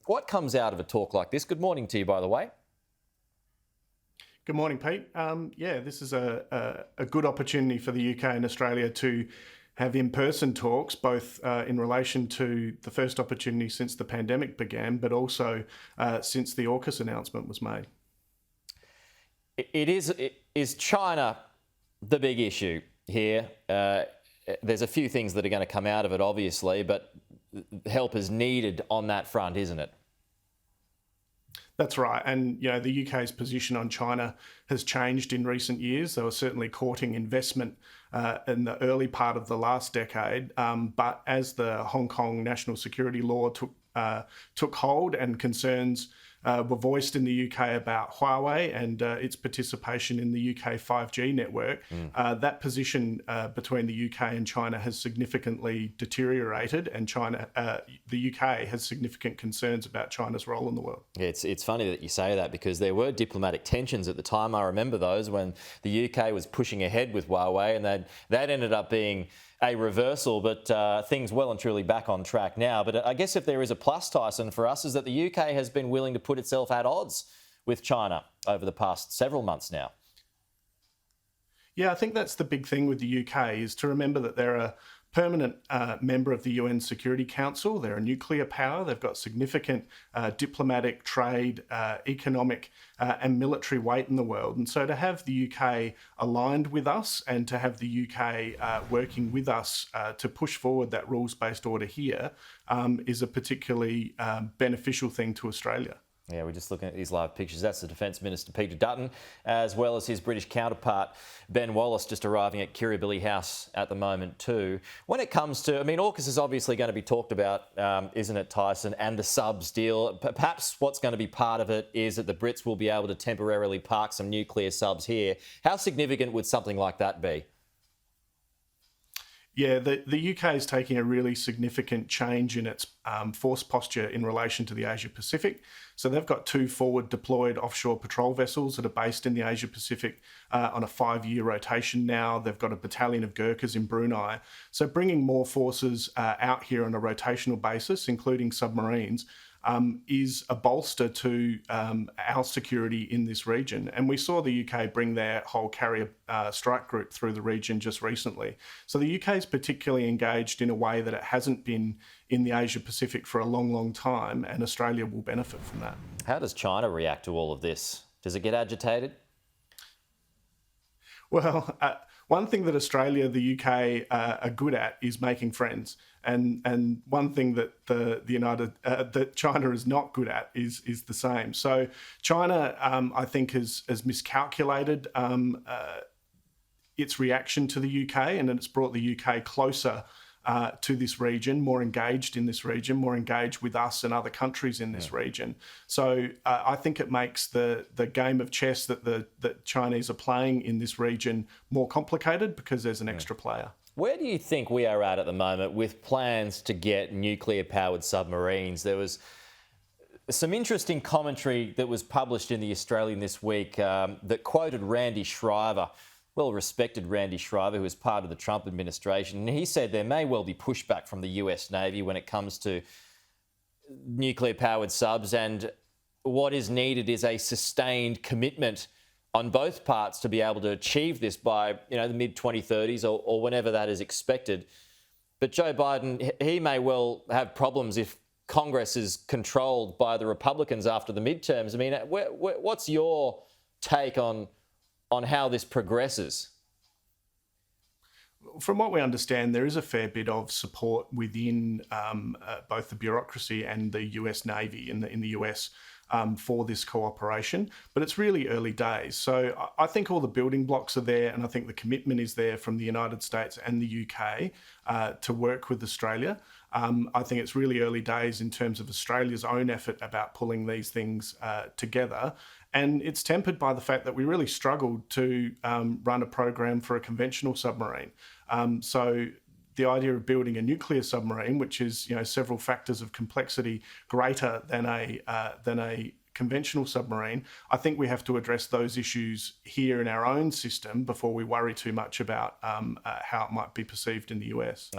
What comes out of a talk like this? Good morning to you, by the way. Good morning, Pete. This is a good opportunity for the UK and Australia to have in-person talks, both in relation to the first opportunity since the pandemic began, but also since the AUKUS announcement was made. Is China the big issue here? There's a few things that are going to come out of it, obviously, but help is needed on that front, isn't it? That's right. And, the UK's position on China has changed in recent years. They were certainly courting investment in the early part of the last decade. But as the Hong Kong national security law took hold and concerns were voiced in the UK about Huawei and its participation in the UK 5G network, that position between the UK and China has significantly deteriorated, and the UK has significant concerns about China's role in the world. Yeah, it's funny that you say that, because there were diplomatic tensions at the time. I remember those when the UK was pushing ahead with Huawei, and that ended up being a reversal, but things well and truly back on track now. But I guess if there is a plus, Tyson, for us, is that the UK has been willing to put itself at odds with China over the past several months now. Yeah, I think that's the big thing with the UK, is to remember that they're a permanent member of the UN Security Council. They're a nuclear power. They've got significant diplomatic, trade, economic and military weight in the world. And so to have the UK aligned with us and to have the UK working with us to push forward that rules-based order here is a particularly beneficial thing to Australia. Yeah, we're just looking at these live pictures. That's the Defence Minister, Peter Dutton, as well as his British counterpart, Ben Wallace, just arriving at Kirribilli House at the moment too. When it comes to, AUKUS is obviously going to be talked about, isn't it, Tyson, and the subs deal. Perhaps what's going to be part of it is that the Brits will be able to temporarily park some nuclear subs here. How significant would something like that be? Yeah, the UK is taking a really significant change in its force posture in relation to the Asia Pacific. So they've got 2 forward deployed offshore patrol vessels that are based in the Asia Pacific on a 5-year rotation now. They've got a battalion of Gurkhas in Brunei. So bringing more forces out here on a rotational basis, including submarines, is a bolster to our security in this region. And we saw the UK bring their whole carrier strike group through the region just recently. So the UK is particularly engaged in a way that it hasn't been in the Asia Pacific for a long, long time, and Australia will benefit from that. How does China react to all of this? Does it get agitated? Well, one thing that Australia, the UK are good at is making friends, and one thing that that China is not good at is the same. So China, I think, has miscalculated its reaction to the UK, and it's brought the UK closer to this region, more engaged in this region, more engaged with us and other countries in this region. So I think it makes the game of chess that Chinese are playing in this region more complicated, because there's an extra player. Where do you think we are at the moment with plans to get nuclear-powered submarines? There was some interesting commentary that was published in The Australian this week that quoted Randy Shriver, well-respected Randy Shriver, who was part of the Trump administration. And he said there may well be pushback from the US Navy when it comes to nuclear-powered subs, and what is needed is a sustained commitment on both parts to be able to achieve this by, the mid-2030s or whenever that is expected. But Joe Biden, he may well have problems if Congress is controlled by the Republicans after the midterms. What's your take on how this progresses? From what we understand, there is a fair bit of support within both the bureaucracy and the US Navy in the US for this cooperation, but it's really early days. So I think all the building blocks are there, and I think the commitment is there from the United States and the UK to work with Australia. I think it's really early days in terms of Australia's own effort about pulling these things together. And it's tempered by the fact that we really struggled to run a program for a conventional submarine. So the idea of building a nuclear submarine, which is several factors of complexity greater than a conventional submarine, I think we have to address those issues here in our own system before we worry too much about how it might be perceived in the US.